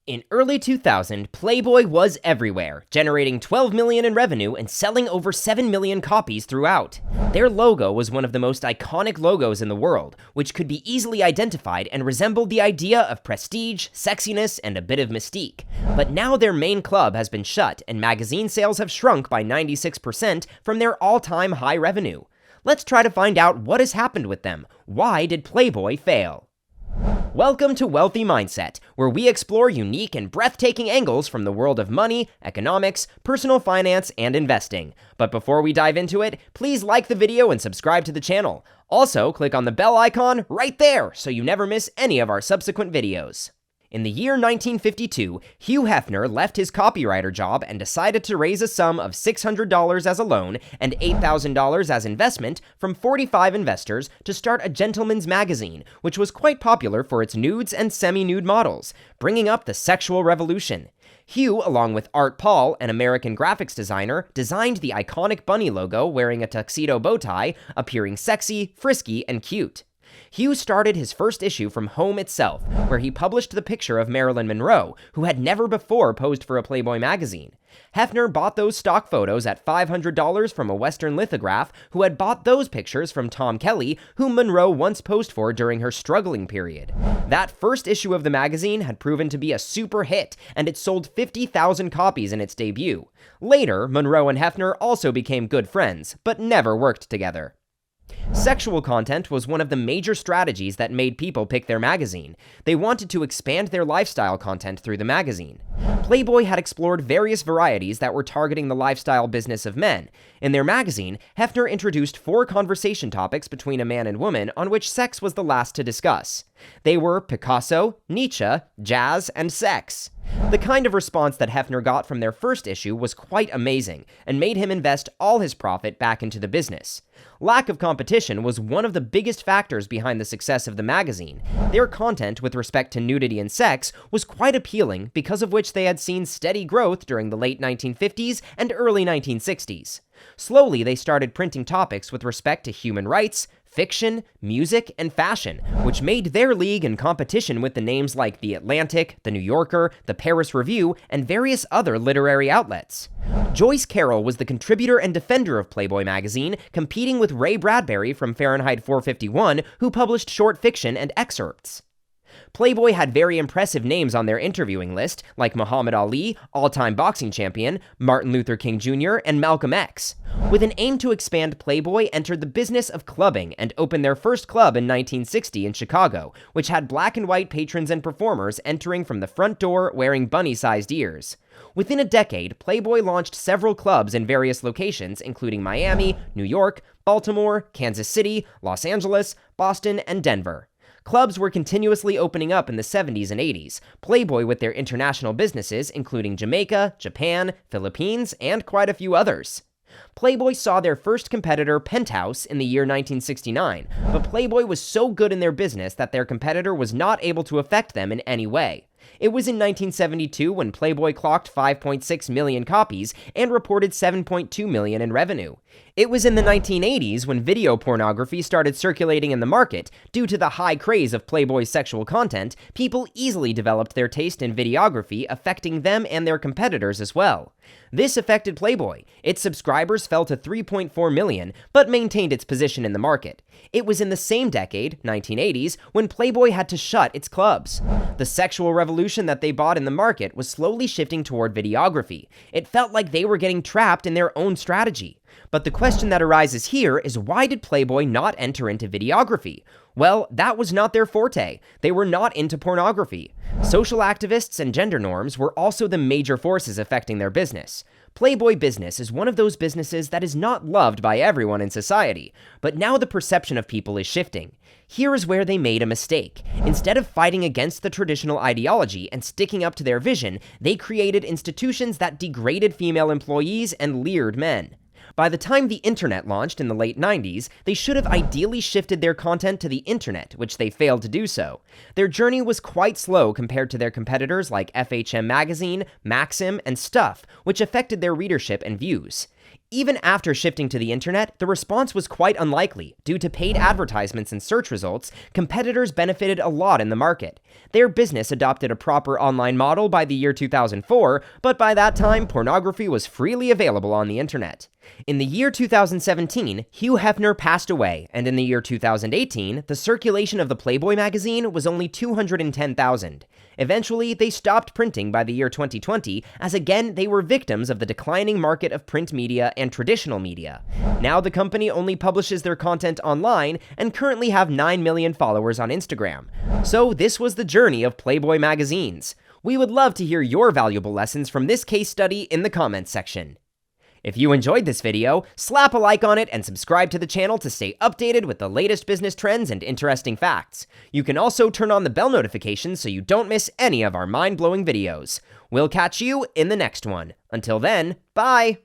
In early 2000, Playboy was everywhere, generating $12 million in revenue and selling over 7 million copies throughout. Their logo was one of the most iconic logos in the world, which could be easily identified and resembled the idea of prestige, sexiness, and a bit of mystique. But now their main club has been shut, and magazine sales have shrunk by 96% from their all-time high revenue. Let's try to find out what has happened with them. Why did Playboy fail? Welcome to Wealthy Mindset, where we explore unique and breathtaking angles from the world of money, economics, personal finance, and investing. But before we dive into it, please like the video and subscribe to the channel. Also, click on the bell icon right there so you never miss any of our subsequent videos. In the year 1952, Hugh Hefner left his copywriter job and decided to raise a sum of $600 as a loan and $8,000 as investment from 45 investors to start a gentleman's magazine, which was quite popular for its nudes and semi-nude models, bringing up the sexual revolution. Hugh, along with Art Paul, an American graphics designer, designed the iconic bunny logo wearing a tuxedo bow tie, appearing sexy, frisky, and cute. Hugh started his first issue from home itself, where he published the picture of Marilyn Monroe, who had never before posed for a Playboy magazine. Hefner bought those stock photos at $500 from a Western lithograph who had bought those pictures from Tom Kelly, whom Monroe once posed for during her struggling period. That first issue of the magazine had proven to be a super hit, and it sold 50,000 copies in its debut. Later, Monroe and Hefner also became good friends, but never worked together. Sexual content was one of the major strategies that made people pick their magazine. They wanted to expand their lifestyle content through the magazine. Playboy had explored various varieties that were targeting the lifestyle business of men. In their magazine, Hefner introduced 4 conversation topics between a man and woman on which sex was the last to discuss. They were Picasso, Nietzsche, jazz, and sex. The kind of response that Hefner got from their first issue was quite amazing and made him invest all his profit back into the business. Lack of competition was one of the biggest factors behind the success of the magazine. Their content with respect to nudity and sex was quite appealing, because of which they had seen steady growth during the late 1950s and early 1960s. Slowly, they started printing topics with respect to human rights, fiction, music, and fashion, which made their league in competition with the names like The Atlantic, The New Yorker, The Paris Review, and various other literary outlets. Joyce Carol was the contributor and defender of Playboy magazine, competing with Ray Bradbury from Fahrenheit 451, who published short fiction and excerpts. Playboy had very impressive names on their interviewing list, like Muhammad Ali, all-time boxing champion, Martin Luther King Jr., and Malcolm X. With an aim to expand, Playboy entered the business of clubbing and opened their first club in 1960 in Chicago, which had black and white patrons and performers entering from the front door wearing bunny-sized ears. Within a decade, Playboy launched several clubs in various locations, including Miami, New York, Baltimore, Kansas City, Los Angeles, Boston, and Denver. Clubs were continuously opening up in the 70s and 80s, Playboy with their international businesses including Jamaica, Japan, Philippines, and quite a few others. Playboy saw their first competitor, Penthouse, in the year 1969, but Playboy was so good in their business that their competitor was not able to affect them in any way. It was in 1972 when Playboy clocked 5.6 million copies and reported $7.2 million in revenue. It was in the 1980s when video pornography started circulating in the market. Due to the high craze of Playboy's sexual content, people easily developed their taste in videography, affecting them and their competitors as well. This affected Playboy. Its subscribers fell to 3.4 million, but maintained its position in the market. It was in the same decade, 1980s, when Playboy had to shut its clubs. The sexual revolution that they bought in the market was slowly shifting toward videography. It felt like they were getting trapped in their own strategy. But the question that arises here is, why did Playboy not enter into videography? Well, that was not their forte. They were not into pornography. Social activists and gender norms were also the major forces affecting their business. Playboy business is one of those businesses that is not loved by everyone in society, but now the perception of people is shifting. Here is where they made a mistake. Instead of fighting against the traditional ideology and sticking up to their vision, they created institutions that degraded female employees and leered men. By the time the internet launched in the late 90s, they should have ideally shifted their content to the internet, which they failed to do so. Their journey was quite slow compared to their competitors like FHM Magazine, Maxim, and Stuff, which affected their readership and views. Even after shifting to the internet, the response was quite unlikely. Due to paid advertisements and search results, competitors benefited a lot in the market. Their business adopted a proper online model by the year 2004, but by that time, pornography was freely available on the internet. In the year 2017, Hugh Hefner passed away, and in the year 2018, the circulation of the Playboy magazine was only 210,000. Eventually, they stopped printing by the year 2020, as again, they were victims of the declining market of print media and traditional media. Now the company only publishes their content online and currently have 9 million followers on Instagram. So this was the journey of Playboy magazines. We would love to hear your valuable lessons from this case study in the comments section. If you enjoyed this video, slap a like on it and subscribe to the channel to stay updated with the latest business trends and interesting facts. You can also turn on the bell notifications so you don't miss any of our mind-blowing videos. We'll catch you in the next one. Until then, bye!